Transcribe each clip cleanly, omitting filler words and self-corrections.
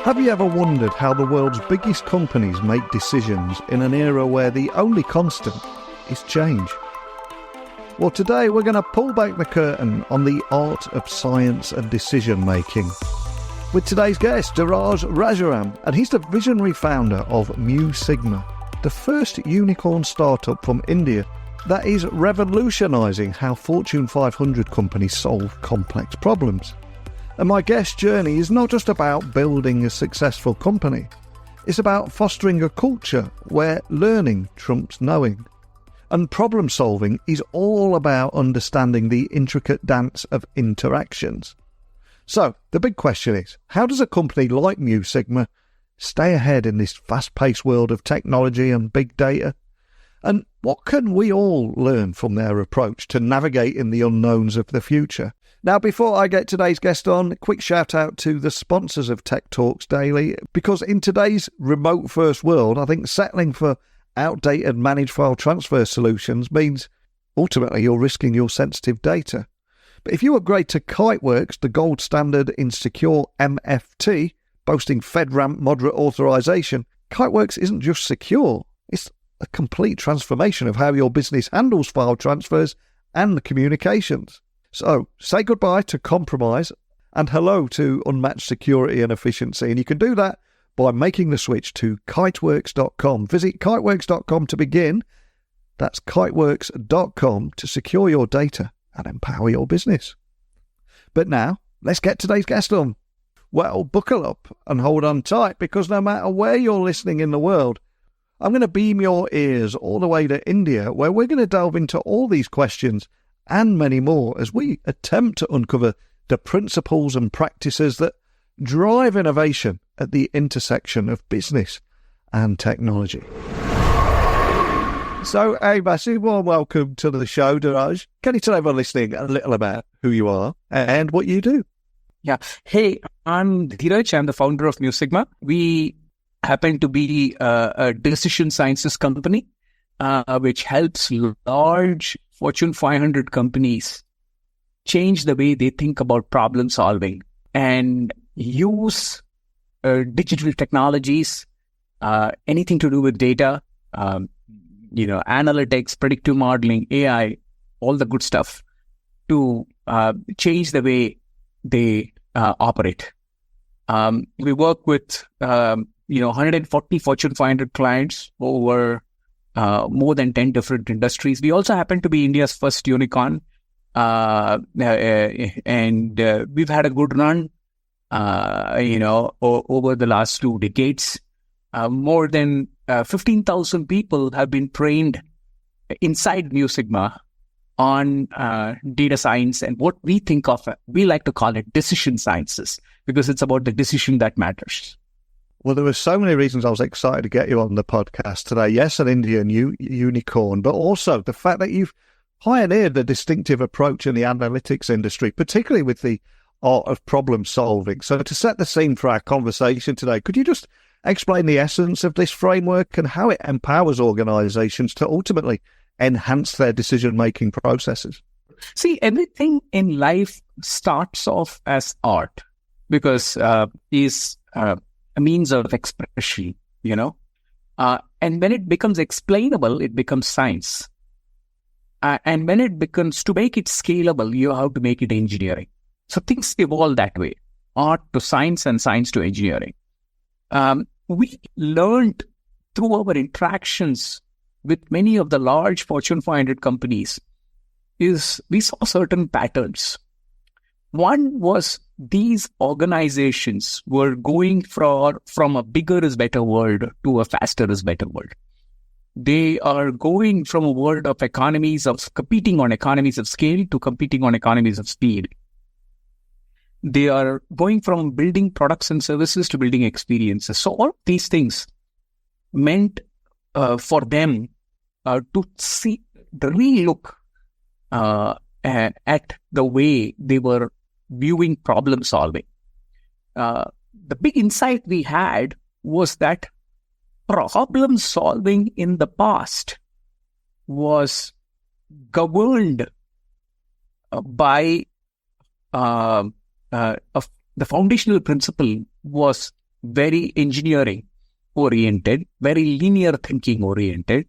Have you ever wondered how the world's biggest companies make decisions in an era where the only constant is change? Well, today we're going to pull back the curtain on the art of science and decision making with today's guest, Dhiraj Rajaram, and he's the visionary founder of Mu Sigma, the first unicorn startup from India that is revolutionising how Fortune 500 companies solve complex problems. And my guest's journey is not just about building a successful company. It's about fostering a culture where learning trumps knowing. And problem solving is all about understanding the intricate dance of interactions. So, the big question is, how does a company like Mu Sigma stay ahead in this fast-paced world of technology and big data? And what can we all learn from their approach to navigating the unknowns of the future? Now, before I get today's guest on, a quick shout out to the sponsors of Tech Talks Daily, because in today's remote first world, I think settling for outdated managed file transfer solutions means ultimately you're risking your sensitive data. But if you upgrade to Kiteworks, the gold standard in secure MFT, boasting FedRAMP moderate authorization, Kiteworks isn't just secure, it's a complete transformation of how your business handles file transfers and communications. So, say goodbye to compromise and hello to unmatched security and efficiency. And you can do that by making the switch to kiteworks.com. Visit kiteworks.com to begin. That's kiteworks.com to secure your data and empower your business. But now, let's get today's guest on. Well, buckle up and hold on tight, because no matter where you're listening in the world, I'm going to beam your ears all the way to India, where we're going to delve into all these questions and many more as we attempt to uncover the principles and practices that drive innovation at the intersection of business and technology. So, a massive warm welcome to the show, Dhiraj. Can you tell everyone listening a little about who you are and what you do? Yeah. Hey, I'm Dhiraj. I'm the founder of Mu Sigma. We happen to be a decision sciences company, which helps large Fortune 500 companies change the way they think about problem solving and use digital technologies, anything to do with data, analytics, predictive modeling, AI, all the good stuff to change the way they operate. We work with 140 Fortune 500 clients over more than 10 different industries. We also happen to be India's first unicorn, and we've had a good run, over the last 2 decades. More than 15,000 people have been trained inside Mu Sigma on data science and what we think of, we like to call it decision sciences, because it's about the decision that matters. Well, there were so many reasons I was excited to get you on the podcast today. Yes, an Indian unicorn, but also the fact that you've pioneered the distinctive approach in the analytics industry, particularly with the art of problem solving. So to set the scene for our conversation today, could you just explain the essence of this framework and how it empowers organizations to ultimately enhance their decision-making processes? See, everything in life starts off as art because is a means of expression, and when it becomes explainable, it becomes science. And when it becomes, to make it scalable, you have to make it engineering. So things evolve that way, art to science and science to engineering. We learned through our interactions with many of the large Fortune 500 companies is we saw certain patterns. One was these organizations were going from a bigger is better world to a faster is better world. They are going from a world of competing on economies of scale to competing on economies of speed. They are going from building products and services to building experiences. So all these things meant for them to see the relook at the way they were viewing problem solving. The big insight we had was that problem solving in the past was governed by the foundational principle was very engineering oriented, very linear thinking oriented,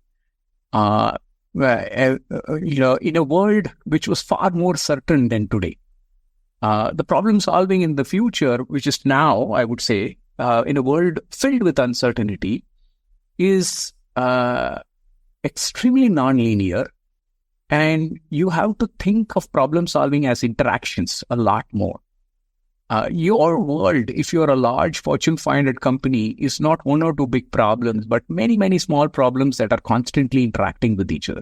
in a world which was far more certain than today. The problem solving in the future, which is now, I would say, in a world filled with uncertainty, is extremely non-linear, and you have to think of problem solving as interactions a lot more. Your world, if you're a large Fortune 500 company, is not one or two big problems, but many, many small problems that are constantly interacting with each other.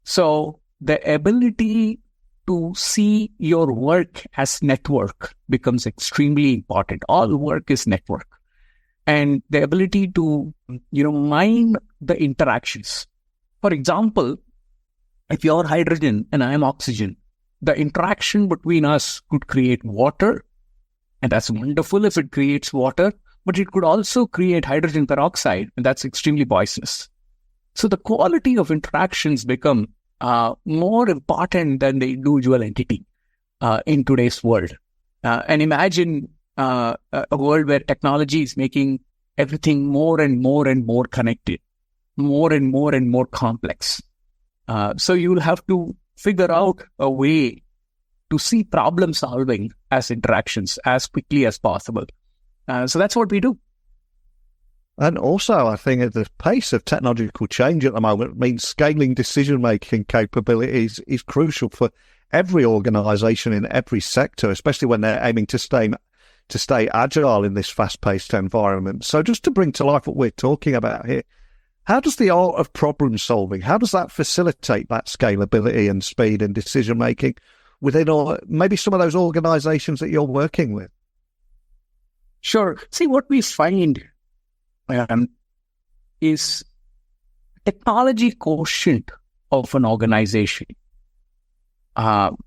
So the ability to see your work as network becomes extremely important. All work is network. And the ability to, mine the interactions. For example, if you're hydrogen and I am oxygen, the interaction between us could create water, and that's wonderful if it creates water, but it could also create hydrogen peroxide, and that's extremely poisonous. So the quality of interactions become more important than the individual entity in today's world. And imagine a world where technology is making everything more and more and more connected, more and more complex. So you'll have to figure out a way to see problem solving as interactions as quickly as possible. So that's what we do. And also, I think at the pace of technological change at the moment means scaling decision-making capabilities is crucial for every organisation in every sector, especially when they're aiming to stay agile in this fast-paced environment. So just to bring to life what we're talking about here, how does the art of problem solving, how does that facilitate that scalability and speed and decision-making within maybe some of those organisations that you're working with? Sure. See, what we find is technology quotient of an organization can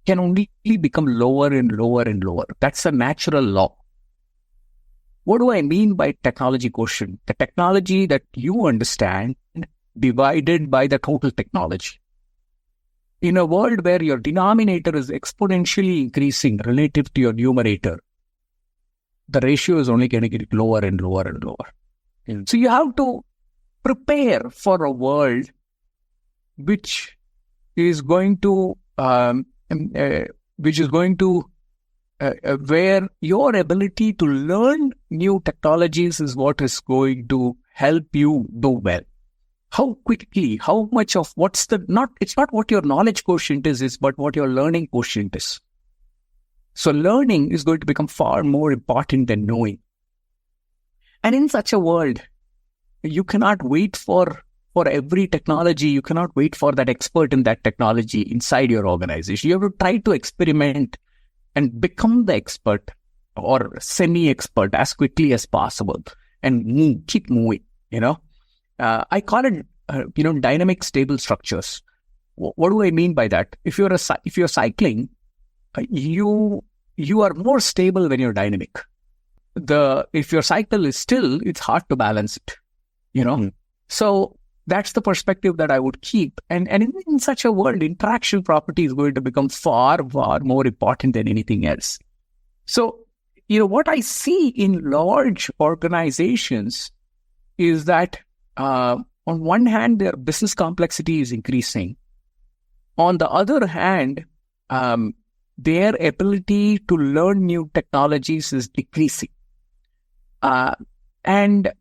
only become lower and lower and lower. That's a natural law. What do I mean by technology quotient? The technology that you understand divided by the total technology. In a world where your denominator is exponentially increasing relative to your numerator, the ratio is only going to get lower and lower and lower. So you have to prepare for a world which is going to, where your ability to learn new technologies is what is going to help you do well. How quickly, how much of it's not what your knowledge quotient is but what your learning quotient is. So learning is going to become far more important than knowing. And in such a world, you cannot wait for every technology. You cannot wait for that expert in that technology inside your organization. You have to try to experiment and become the expert or semi-expert as quickly as possible and keep moving, I call it, dynamic stable structures. What do I mean by that? If you're cycling, you are more stable when you're dynamic. If your cycle is still, it's hard to balance it, So that's the perspective that I would keep. And in such a world, interaction property is going to become far, far more important than anything else. So, what I see in large organizations is that on one hand, their business complexity is increasing. On the other hand, their ability to learn new technologies is decreasing. And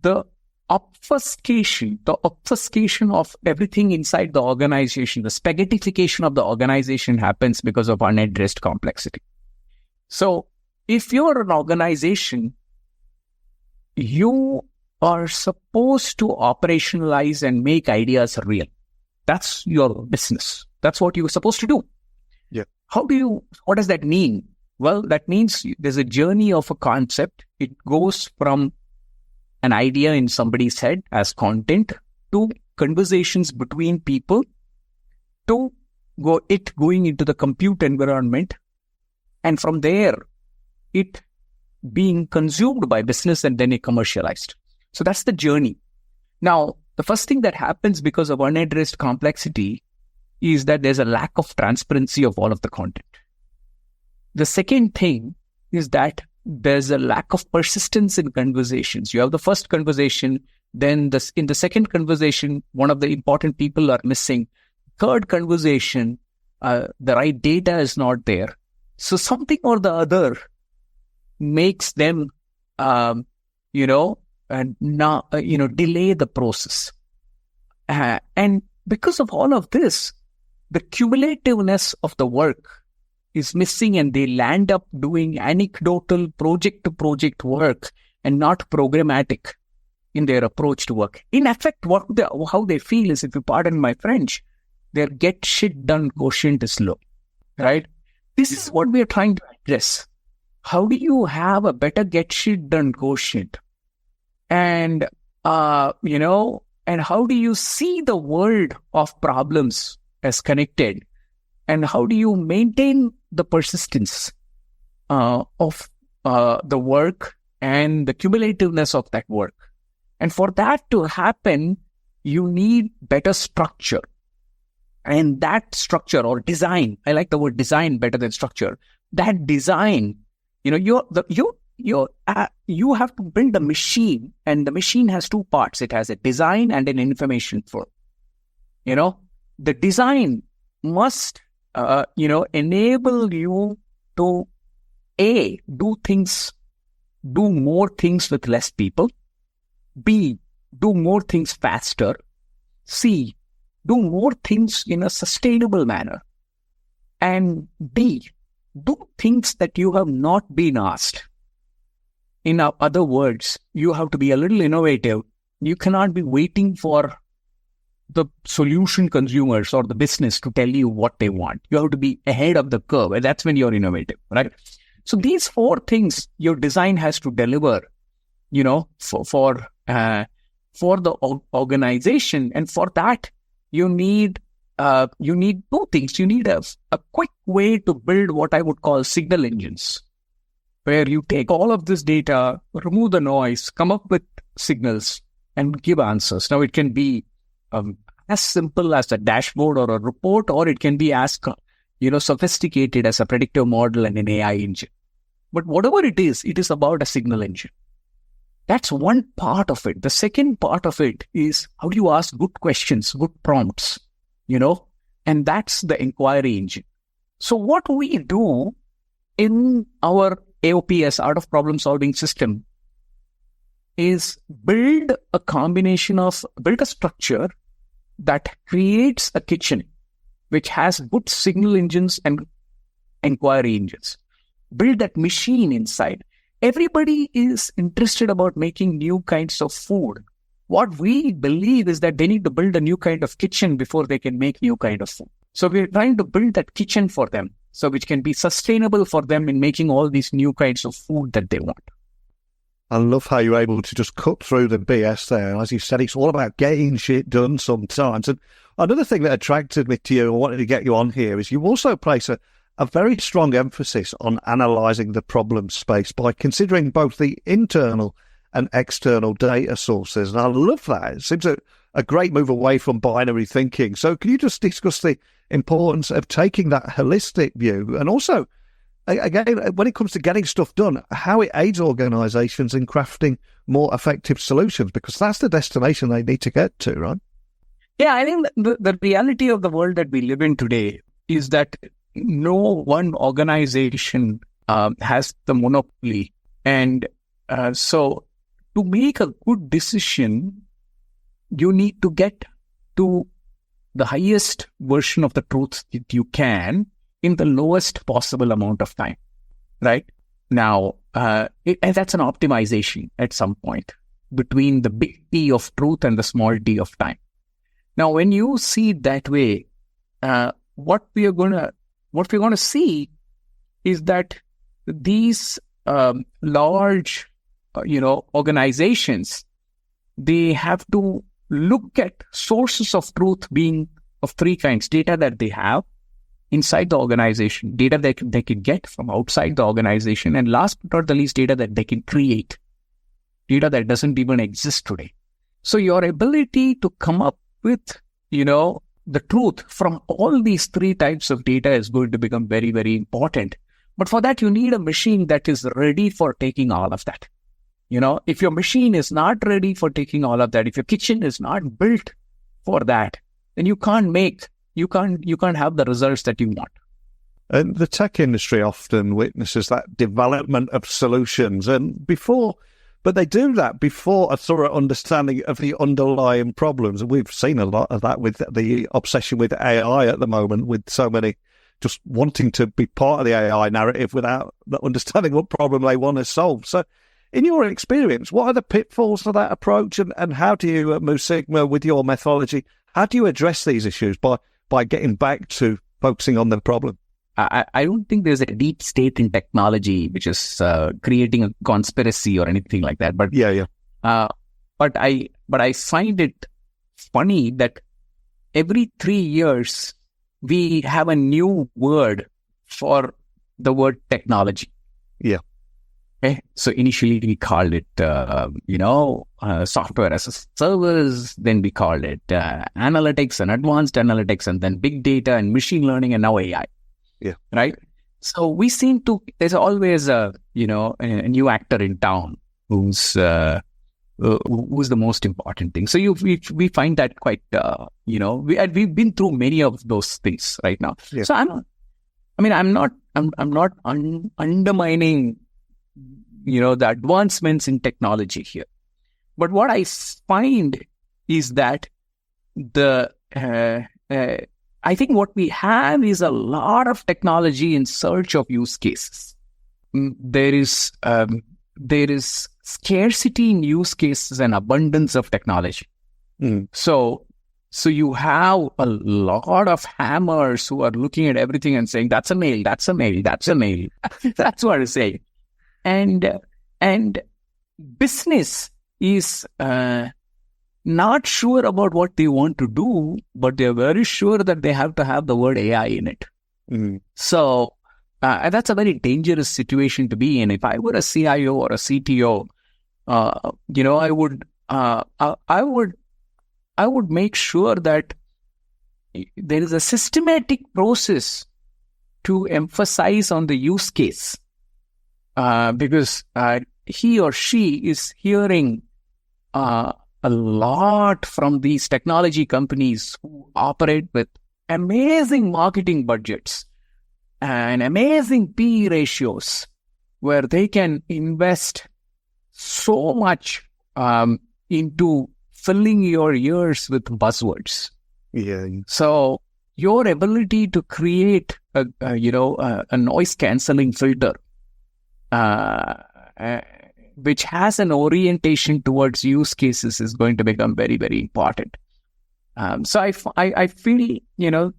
the obfuscation of everything inside the organization, the spaghettification of the organization happens because of unaddressed complexity. So if you're an organization, you are supposed to operationalize and make ideas real. That's your business. That's what you're supposed to do. Yeah. What does that mean? Well, that means there's a journey of a concept. It goes from an idea in somebody's head as content to conversations between people to going into the compute environment. And from there, it being consumed by business and then it commercialized. So that's the journey. Now, the first thing that happens because of unaddressed complexity is that there's a lack of transparency of all of the content. The second thing is that there's a lack of persistence in conversations. You have the first conversation, then in the second conversation, one of the important people are missing. Third conversation, the right data is not there. So something or the other makes them, delay the process. And because of all of this, the cumulativeness of the work is missing, and they land up doing anecdotal project-to-project work and not programmatic in their approach to work. In effect, how they feel is, if you pardon my French, their get shit done quotient is low, right? This is what we are trying to address. How do you have a better get shit done quotient? And, and how do you see the world of problems as connected? And how do you maintain the persistence of the work and the cumulativeness of that work? And for that to happen, you need better structure. And that structure or design, I like the word design better than structure. That design, you have to build a machine, and the machine has two parts. It has a design and an information flow. The design must, enable you to do more things with less people. B, do more things faster. C, do more things in a sustainable manner. And D, do things that you have not been asked. In other words, you have to be a little innovative. You cannot be waiting for the solution consumers or the business to tell you what they want. You have to be ahead of the curve, and that's when you're innovative, right? So these four things your design has to deliver, for the organization. And for that, you need two things. You need a quick way to build what I would call signal engines, where you take all of this data, remove the noise, come up with signals, and give answers. Now, it can be as simple as a dashboard or a report, or it can be as sophisticated as a predictive model and an AI engine. But whatever it is about a signal engine. That's one part of it. The second part of it is, how do you ask good questions, good prompts, and that's the inquiry engine. So what we do in our AOPS, Art of Problem Solving system, is build a structure that creates a kitchen which has good signal engines and inquiry engines. Build that machine inside. Everybody is interested about making new kinds of food. What we believe is that they need to build a new kind of kitchen before they can make new kind of food. So we're trying to build that kitchen for them, so which can be sustainable for them in making all these new kinds of food that they want. I love how you're able to just cut through the BS there. As you said, it's all about getting shit done sometimes. And another thing that attracted me to you and wanted to get you on here is you also place a very strong emphasis on analysing the problem space by considering both the internal and external data sources. And I love that. It seems a great move away from binary thinking. So can you just discuss the importance of taking that holistic view, and also, again, when it comes to getting stuff done, how it aids organisations in crafting more effective solutions, because that's the destination they need to get to, right? Yeah, I think the reality of the world that we live in today is that no one organization has the monopoly. And so to make a good decision, you need to get to the highest version of the truth that you can in the lowest possible amount of time, right? Now, and that's an optimization at some point between the big T of truth and the small t of time. Now, when you see it that way, what we're going to see is that these large, organizations, they have to look at sources of truth being of three kinds: data that they have inside the organization, data that they can get from outside the organization, and last but not the least, data that they can create, data that doesn't even exist today. So your ability to come up with, the truth from all these three types of data is going to become very, very important. But for that, you need a machine that is ready for taking all of that. If your machine is not ready for taking all of that, if your kitchen is not built for that, then you can't have the results that you want. And the tech industry often witnesses that development of solutions, but they do that before a thorough understanding of the underlying problems. And we've seen a lot of that with the obsession with AI at the moment, with so many just wanting to be part of the AI narrative without understanding what problem they want to solve. So in your experience, what are the pitfalls of that approach, and how do you at Mu Sigma, with your methodology, how do you address these issues by getting back to focusing on the problem? I don't think there's a deep state in technology which is creating a conspiracy or anything like that. But but I find it funny that every 3 years we have a new word for the word technology. Yeah. Okay. So initially we called it, software as a service. Then we called it analytics and advanced analytics, and then big data and machine learning, and now AI. Yeah. Right. So we seem to, there's always a new actor in town who's the most important thing. So we find that quite, we've been through many of those things right now. Yeah. So I'm not undermining, the advancements in technology here. But what I find is that I think what we have is a lot of technology in search of use cases. There is scarcity in use cases and abundance of technology. So you have a lot of hammers who are looking at everything and saying, that's a nail, that's a nail, that's a nail. That's what I say. And business is not sure about what they want to do, but they're very sure that they have to have the word AI in it. So that's a very dangerous situation to be in. If I were a CIO or a CTO, I would make sure that there is a systematic process to emphasize on the use case, because he or she is hearing a lot from these technology companies who operate with amazing marketing budgets and amazing PE ratios, where they can invest so much into filling your ears with buzzwords. Yeah. So your ability to create a noise cancelling filter, which has an orientation towards use cases, is going to become very, very important. So I feel,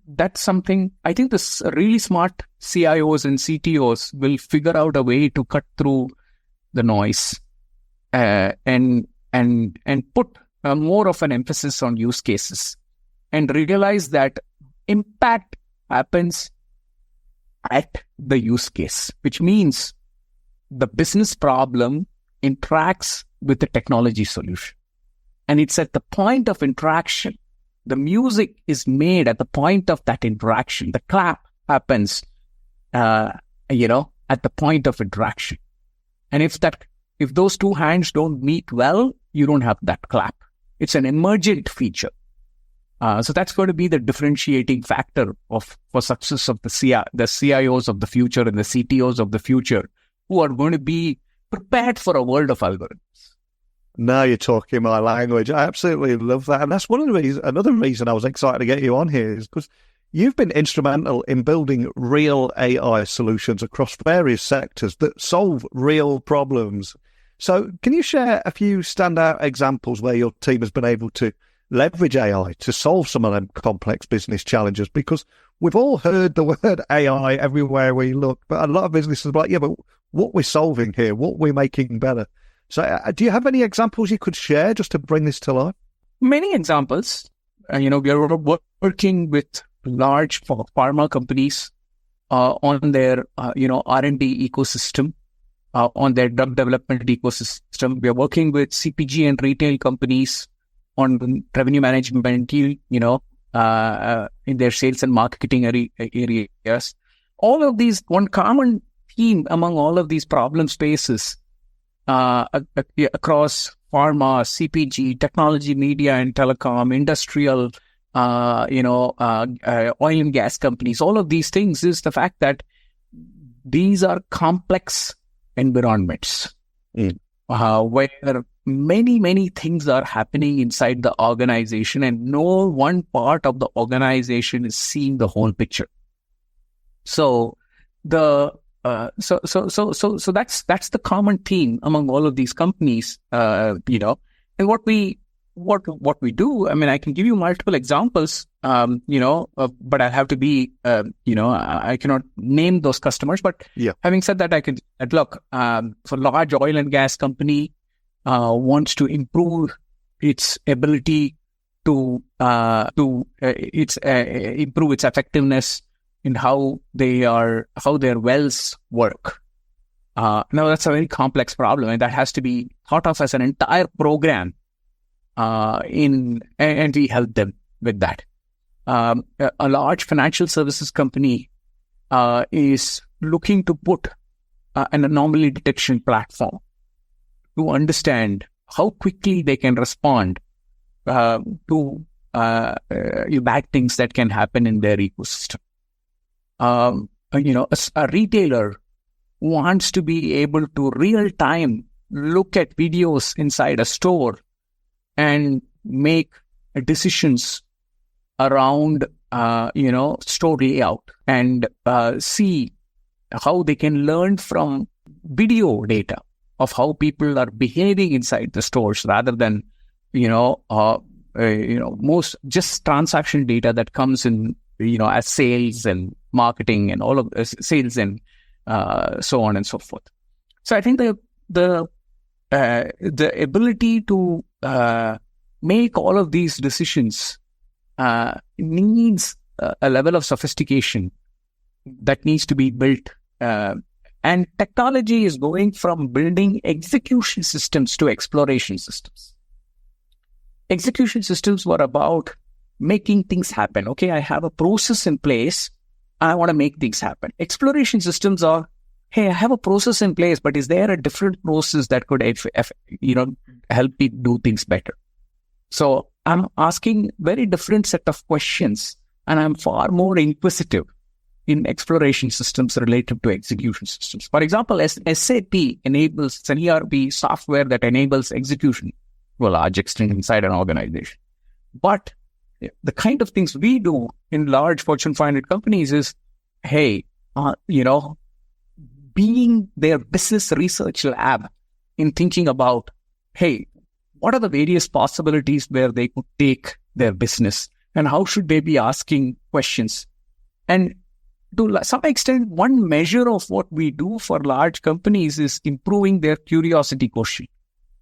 that's something, I think this really smart CIOs and CTOs will figure out a way to cut through the noise and put more of an emphasis on use cases, and realize that impact happens at the use case, which means the business problem interacts with the technology solution. And it's at the point of interaction. The music is made at the point of that interaction. The clap happens, at the point of interaction. And if those two hands don't meet well, you don't have that clap. It's an emergent feature. So that's going to be the differentiating factor for success of the CIOs of the future and the CTOs of the future, who are going to be prepared for a world of algorithms. Now you're talking my language. I absolutely love that. And that's one of the reasons, another reason I was excited to get you on here is because you've been instrumental in building real AI solutions across various sectors that solve real problems. So can you share a few standout examples where your team has been able to leverage AI to solve some of them complex business challenges? Because we've all heard the word AI everywhere we look, but a lot of businesses are like, yeah, but what we're solving here, what we're making better. So do you have any examples you could share just to bring this to life? Many examples. We are working with large pharma companies on their, R&D ecosystem, on their drug development ecosystem. We are working with CPG and retail companies on revenue management, in their sales and marketing areas. All of these, one common theme among all of these problem spaces across pharma, CPG, technology, media and telecom, industrial, oil and gas companies, all of these things is the fact that these are complex environments where many, many things are happening inside the organization, and no one part of the organization is seeing the whole picture. So that's the common theme among all of these companies, and what we do. I mean, I can give you multiple examples, but I have to be, I cannot name those customers. But having said that, I can look for large oil and gas company wants to improve its ability to improve its effectiveness in how their wells work. Now that's a very complex problem, and that has to be thought of as an entire program. And we help them with that. A large financial services company is looking to put an anomaly detection platform to understand how quickly they can respond to bad things that can happen in their ecosystem. A retailer wants to be able to real time look at videos inside a store and make decisions around, store layout, and see how they can learn from video data of how people are behaving inside the stores, rather than, most just transaction data that comes in, as sales and marketing and all of sales and so on and so forth. So I think the ability to make all of these decisions needs a level of sophistication that needs to be built. And technology is going from building execution systems to exploration systems. Execution systems were about making things happen. Okay, I have a process in place. I want to make things happen. Exploration systems are, hey, I have a process in place, but is there a different process that could, help me do things better? So I'm asking very different set of questions, and I'm far more inquisitive in exploration systems related to execution systems. For example, SAP enables an ERP software that enables execution to a large extent inside an organization. But the kind of things we do in large Fortune 500 companies is, hey, being their business research lab in thinking about, hey, what are the various possibilities where they could take their business, and how should they be asking questions? And to some extent, one measure of what we do for large companies is improving their curiosity quotient.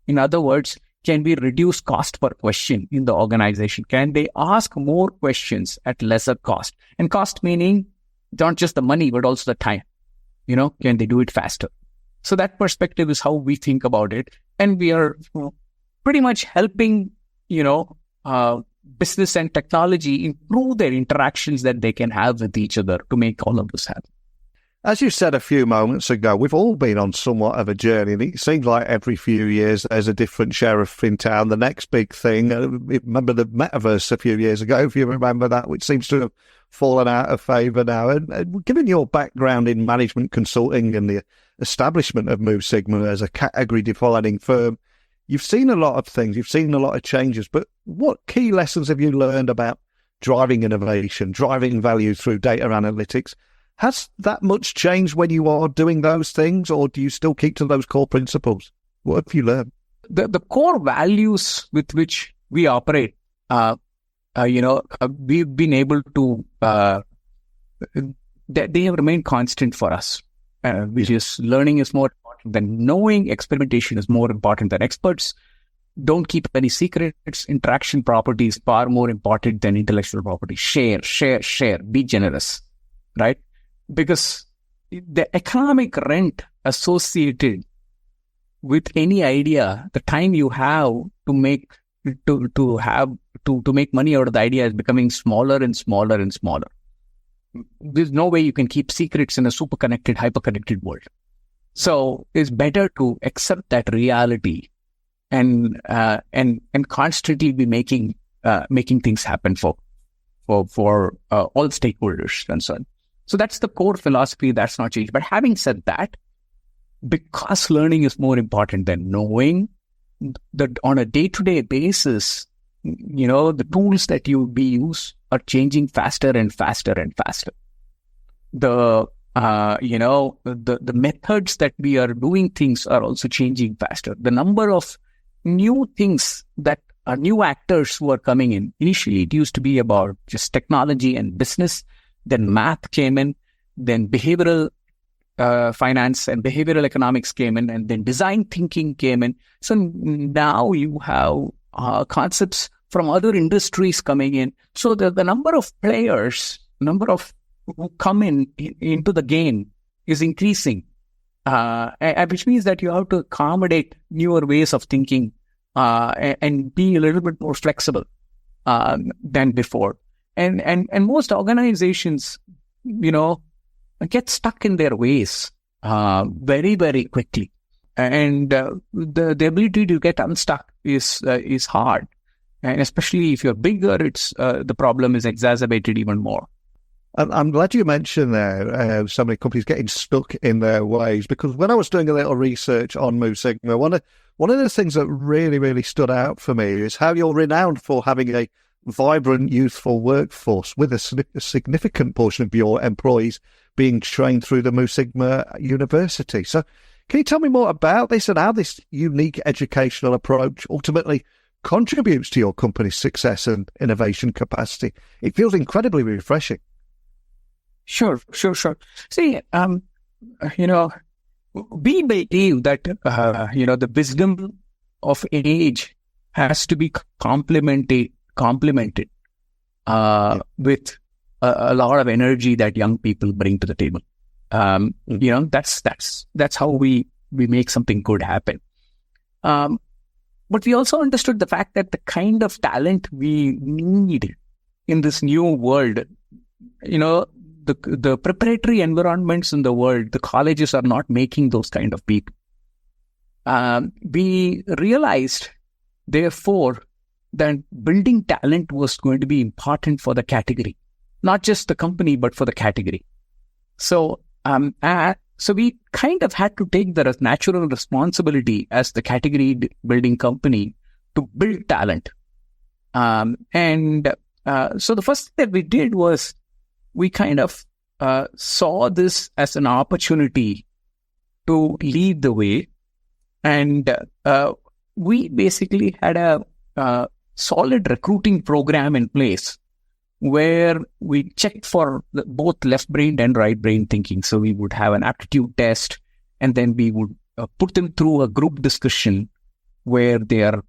In other words, can we reduce cost per question in the organization? Can they ask more questions at lesser cost? And cost meaning not just the money, but also the time. Can they do it faster? So that perspective is how we think about it. And we are pretty much helping, business and technology improve their interactions that they can have with each other to make all of this happen. As you said a few moments ago, we've all been on somewhat of a journey. And it seems like every few years there's a different sheriff in town. The next big thing, remember the metaverse a few years ago, if you remember that, which seems to have fallen out of favour now. And given your background in management consulting and the establishment of Move Sigma as a category-defining firm, you've seen a lot of things, you've seen a lot of changes, but what key lessons have you learned about driving innovation, driving value through data analytics? Has that much changed when you are doing those things, or do you still keep to those core principles? What have you learned? The core values with which we operate, we've been able to, they have remained constant for us, which is learning is more important than knowing, experimentation is more important than experts, don't keep any secrets, interaction property is far more important than intellectual property, share, be generous, right? Because the economic rent associated with any idea, the time you have to make to make money out of the idea is becoming smaller and smaller and smaller. there's no way you can keep secrets in a super connected, hyper connected world. So it's better to accept that reality and constantly be making things happen for all stakeholders concerned. So that's the core philosophy. That's not changed. But having said that, because learning is more important than knowing, that on a day-to-day basis, the tools that you use are changing faster and faster and faster. The methods that we are doing things are also changing faster. The number of new things that are new actors who are coming in. Initially, it used to be about just technology and business. Then math came in. Then behavioral finance and behavioral economics came in, and then design thinking came in. So now you have concepts from other industries coming in. So the number of players, who come into the game is increasing, which means that you have to accommodate newer ways of thinking and be a little bit more flexible than before. And most organizations, get stuck in their ways very, very quickly. And the ability to get unstuck is hard. And especially if you're bigger, it's the problem is exacerbated even more. I'm glad you mentioned there so many companies getting stuck in their ways, because when I was doing a little research on Mu Sigma, one of the things that really, really stood out for me is how you're renowned for having a vibrant, youthful workforce, with a significant portion of your employees being trained through the Mu Sigma University. So can you tell me more about this and how this unique educational approach ultimately contributes to your company's success and innovation capacity? It feels incredibly refreshing. Sure. See, we believe that, the wisdom of age has to be complemented with a lot of energy that young people bring to the table. That's how we make something good happen. But we also understood the fact that the kind of talent we need in this new world, the preparatory environments in the world, the colleges are not making those kind of people. We realized, therefore, that building talent was going to be important for the category, not just the company, but for the category. So we kind of had to take the natural responsibility as the category building company to build talent. So the first thing that we did was we kind of saw this as an opportunity to lead the way. And we basically had a solid recruiting program in place where we checked for both left-brained and right-brain thinking. So we would have an aptitude test, and then we would put them through a group discussion where they are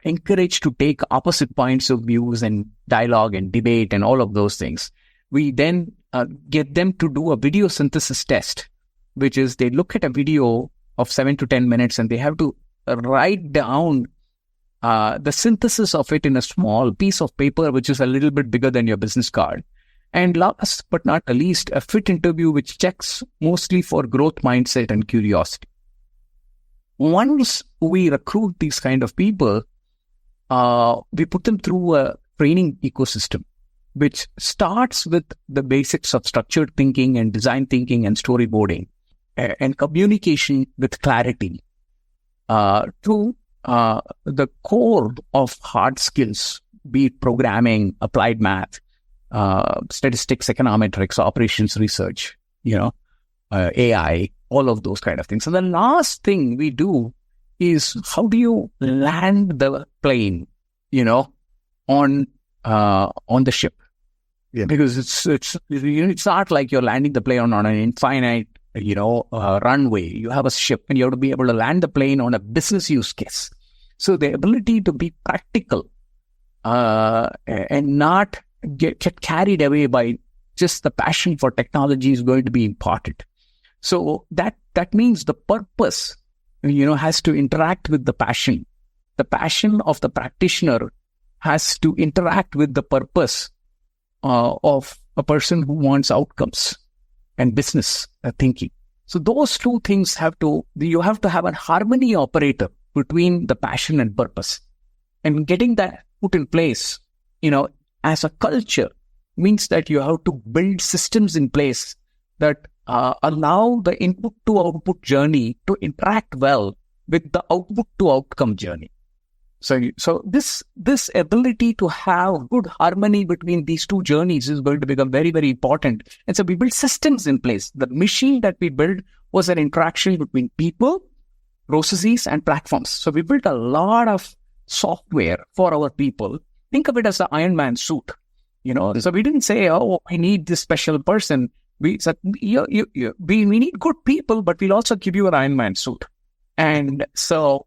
encouraged to take opposite points of views and dialogue and debate and all of those things. We then get them to do a video synthesis test, which is they look at a video of 7 to 10 minutes and they have to write down the synthesis of it in a small piece of paper, which is a little bit bigger than your business card. And last but not the least, a fit interview, which checks mostly for growth mindset and curiosity. Once we recruit these kind of people, we put them through a training ecosystem, which starts with the basics of structured thinking and design thinking and storyboarding and communication with clarity to the core of hard skills, be it programming, applied math, statistics, econometrics, operations research, AI, all of those kind of things. And the last thing we do is how do you land the plane, on the ship? Yeah. Because it's not like you're landing the plane on an infinite, runway. You have a ship and you have to be able to land the plane on a business use case. So the ability to be practical and not get carried away by just the passion for technology is going to be important. So that means the purpose, has to interact with the passion. The passion of the practitioner has to interact with the purpose of a person who wants outcomes and business thinking. So those two things you have to have a harmony operator between the passion and purpose. And getting that put in place, as a culture means that you have to build systems in place that allow the input to output journey to interact well with the output to outcome journey. So this ability to have good harmony between these two journeys is going to become very, very important. And so we build systems in place. The machine that we built was an interaction between people, processes, and platforms. So we built a lot of software for our people. Think of it as the Iron Man suit. So we didn't say, oh, I need this special person. We said, we need good people, but we'll also give you an Iron Man suit. And so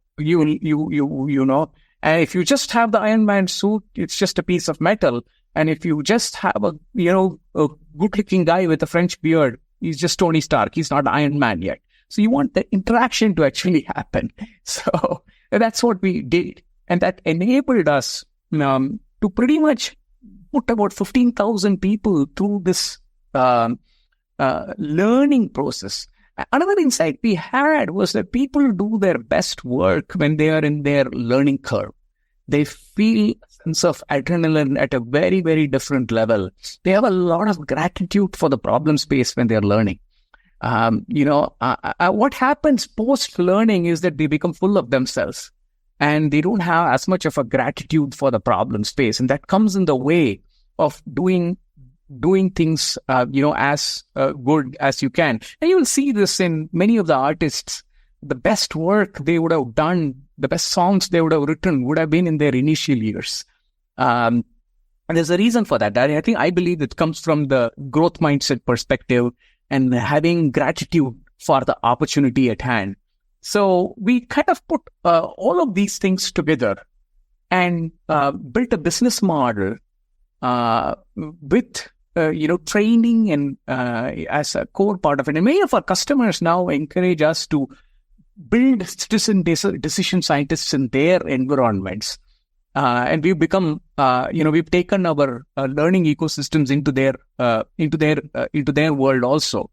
and if you just have the Iron Man suit, it's just a piece of metal. And if you just have a good-looking guy with a French beard, he's just Tony Stark. He's not Iron Man yet. So you want the interaction to actually happen. So that's what we did. And that enabled us to pretty much put about 15,000 people through this learning process. Another insight we had was that people do their best work when they are in their learning curve. They feel a sense of adrenaline at a very, very different level. They have a lot of gratitude for the problem space when they're learning. What happens post-learning is that they become full of themselves and they don't have as much of a gratitude for the problem space. And that comes in the way of doing things, as good as you can. And you will see this in many of the artists. The best work they would have done, the best songs they would have written would have been in their initial years. And there's a reason for that. I believe it comes from the growth mindset perspective and having gratitude for the opportunity at hand. So we kind of put all of these things together and built a business model with training and as a core part of it. And many of our customers now encourage us to build citizen decision scientists in their environments. And we've become, we've taken our learning ecosystems into their world also.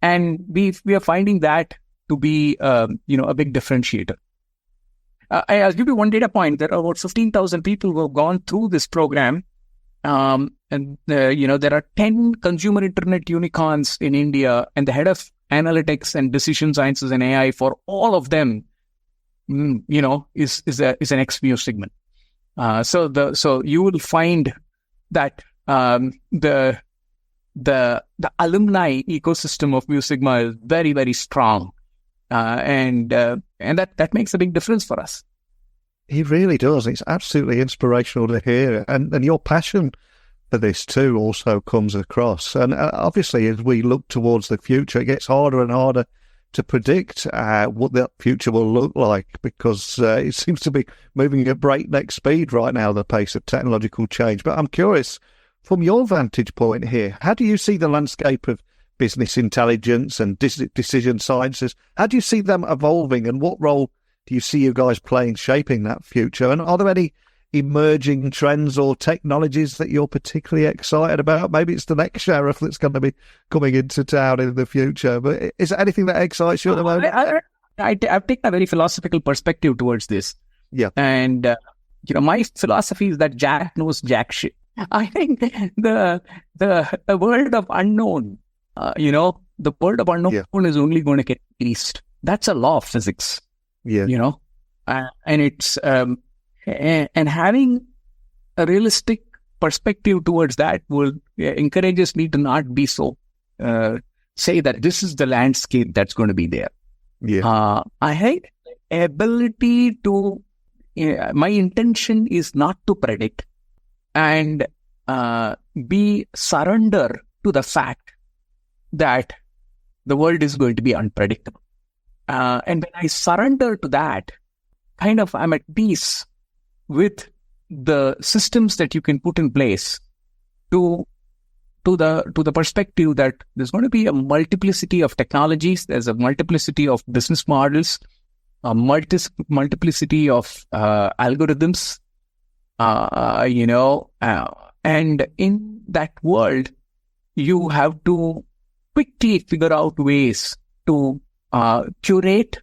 And we are finding that to be, a big differentiator. I'll give you one data point. There are about 15,000 people who have gone through this program. There are 10 consumer internet unicorns in India, and the head of analytics and decision sciences and AI for all of them, is an ex-Mu Sigma. So you will find that the alumni ecosystem of Mu Sigma is very, very strong, and that makes a big difference for us. It really does. It's absolutely inspirational to hear, and your passion for this too also comes across. And obviously, as we look towards the future, it gets harder and harder to predict what that future will look like, because it seems to be moving at breakneck speed right now, the pace of technological change. But I'm curious, from your vantage point here, how do you see the landscape of business intelligence and decision sciences? How do you see them evolving, and what role do you see you guys playing shaping that future? And are there any emerging trends or technologies that you're particularly excited about? Maybe it's the next sheriff that's going to be coming into town in the future, but is there anything that excites you at the moment? I've taken a very philosophical perspective towards this. Yeah. And, my philosophy is that Jack knows jack shit. I think the world of unknown, the world of unknown is only going to get increased. That's a law of physics. Yeah. And it's, and having a realistic perspective towards that will encourages me to not be so, say that this is the landscape that's going to be there. Yeah. I had ability to, my intention is not to predict and be surrender to the fact that the world is going to be unpredictable. And when I surrender to that, kind of I'm at peace with the systems that you can put in place to the perspective that there's going to be a multiplicity of technologies, there's a multiplicity of business models, a multiplicity of algorithms, and in that world, you have to quickly figure out ways to curate,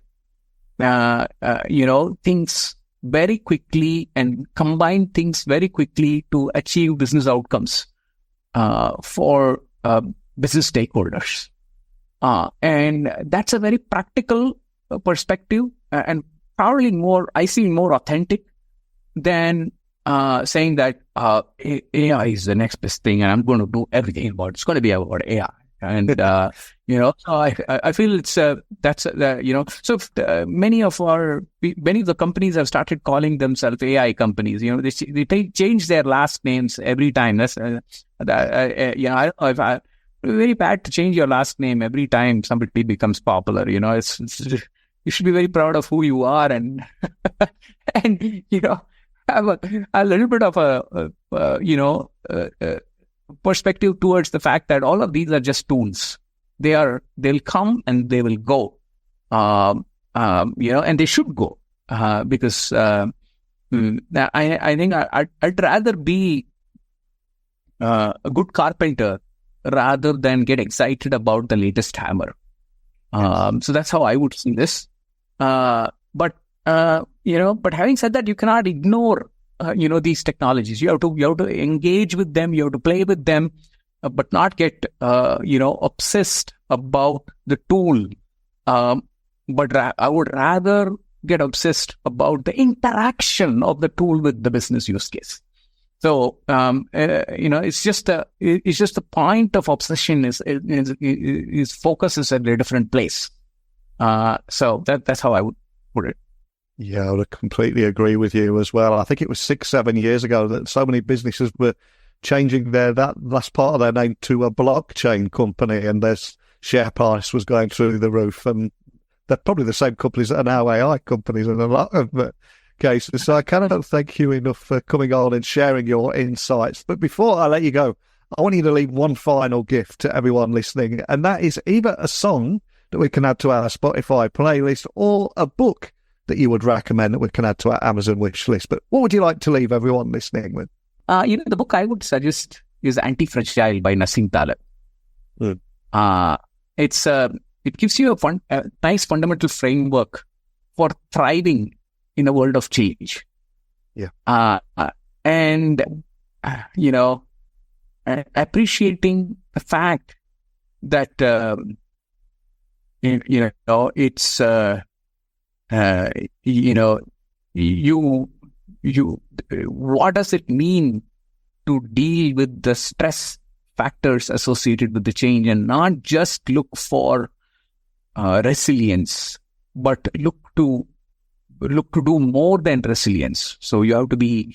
things very quickly and combine things very quickly to achieve business outcomes for business stakeholders. And that's a very practical perspective, and probably I see more authentic than saying that AI is the next best thing and I'm going to do everything about it. It's going to be about AI. And, so I feel it's, so many of the companies have started calling themselves AI companies. They change their last names every time. That's, I don't know if very bad to change your last name every time somebody becomes popular. It's you should be very proud of who you are and, and, have a little bit of a perspective towards the fact that all of these are just tools. They'll come and they will go, and they should go, because I think I'd rather be a good carpenter rather than get excited about the latest hammer. So that's how I would see this. But having said that, you cannot ignore, these technologies. You have to engage with them. You have to play with them, but not get, obsessed about the tool. But I would rather get obsessed about the interaction of the tool with the business use case. So, it's just the point of obsession is focus is at a different place. So that's how I would put it. Yeah, I would completely agree with you as well. I think it was 6-7 years ago that so many businesses were changing that last part of their name to a blockchain company, and their share price was going through the roof. And they're probably the same companies that are now AI companies in a lot of cases. So I cannot thank you enough for coming on and sharing your insights. But before I let you go, I want you to leave one final gift to everyone listening, and that is either a song that we can add to our Spotify playlist or a book that you would recommend that we can add to our Amazon wish list. But what would you like to leave everyone listening with? The book I would suggest is Anti-Fragile by Nassim Taleb. It gives you a nice fundamental framework for thriving in a world of change. Yeah. Appreciating the fact that, it's, what does it mean to deal with the stress factors associated with the change, and not just look for resilience, but look to do more than resilience. So you have to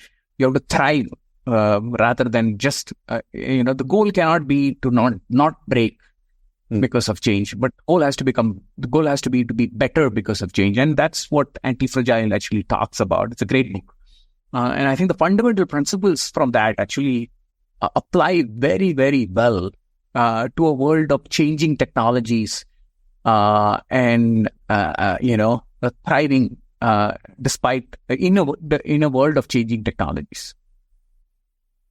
thrive rather than just the goal cannot be to not break because of change, but the goal has to be better because of change. And that's what Anti-Fragile actually talks about. It's a great book. And I think the fundamental principles from that actually apply very, very well to a world of changing technologies and thriving despite in a world of changing technologies.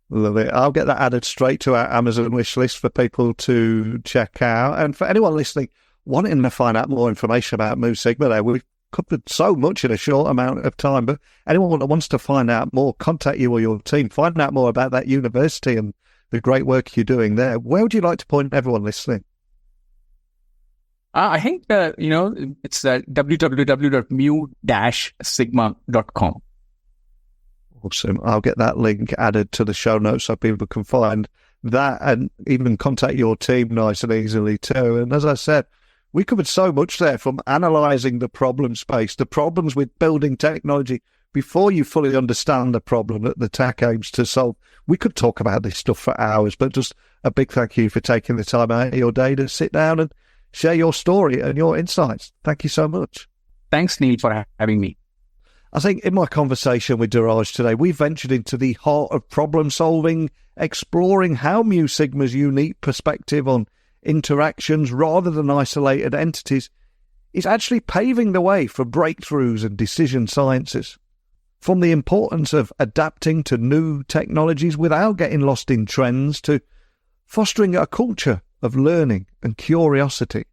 Love it. I'll get that added straight to our Amazon wish list for people to check out. And for anyone listening, wanting to find out more information about Mu Sigma there, we've covered so much in a short amount of time, but anyone that wants to find out more, contact you or your team, find out more about that university and the great work you're doing there. Where would you like to point everyone listening? I think, it's www.mu-sigma.com. Awesome. I'll get that link added to the show notes so people can find that and even contact your team nice and easily too. And as I said, we covered so much there, from analysing the problem space, the problems with building technology before you fully understand the problem that the tech aims to solve. We could talk about this stuff for hours, but just a big thank you for taking the time out of your day to sit down and share your story and your insights. Thank you so much. Thanks, Neil, for having me. I think in my conversation with Dhiraj today, we ventured into the heart of problem solving, exploring how Mu Sigma's unique perspective on interactions rather than isolated entities is actually paving the way for breakthroughs in decision sciences. From the importance of adapting to new technologies without getting lost in trends, to fostering a culture of learning and curiosity.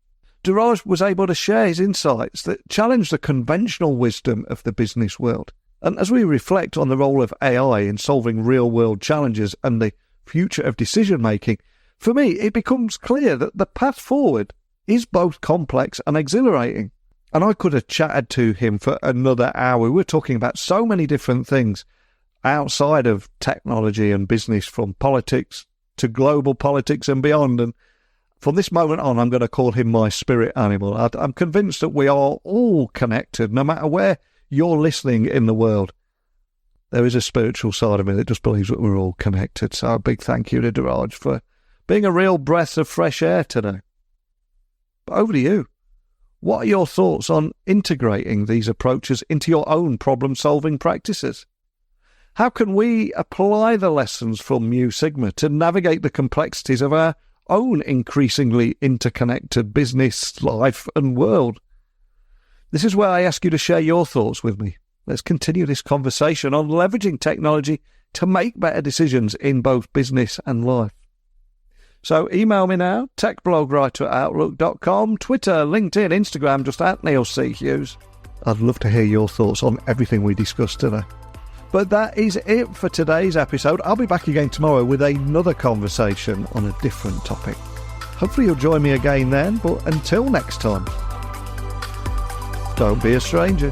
Dhiraj was able to share his insights that challenge the conventional wisdom of the business world. And as we reflect on the role of AI in solving real-world challenges and the future of decision-making, for me, it becomes clear that the path forward is both complex and exhilarating. And I could have chatted to him for another hour. We're talking about so many different things outside of technology and business, from politics to global politics and beyond. And from this moment on, I'm going to call him my spirit animal. I'm convinced that we are all connected, no matter where you're listening in the world. There is a spiritual side of me that just believes that we're all connected. So a big thank you to Dhiraj for being a real breath of fresh air today. But over to you. What are your thoughts on integrating these approaches into your own problem-solving practices? How can we apply the lessons from Mu Sigma to navigate the complexities of our own increasingly interconnected business, life and world? This is where I ask you to share your thoughts with me. Let's continue this conversation on leveraging technology to make better decisions in both business and life. So email me now, techblogwriter@outlook.com, Twitter, LinkedIn, Instagram, just @NeilC.Hughes. I'd love to hear your thoughts on everything we discussed today. But that is it for today's episode. I'll be back again tomorrow with another conversation on a different topic. Hopefully you'll join me again then, but until next time, don't be a stranger.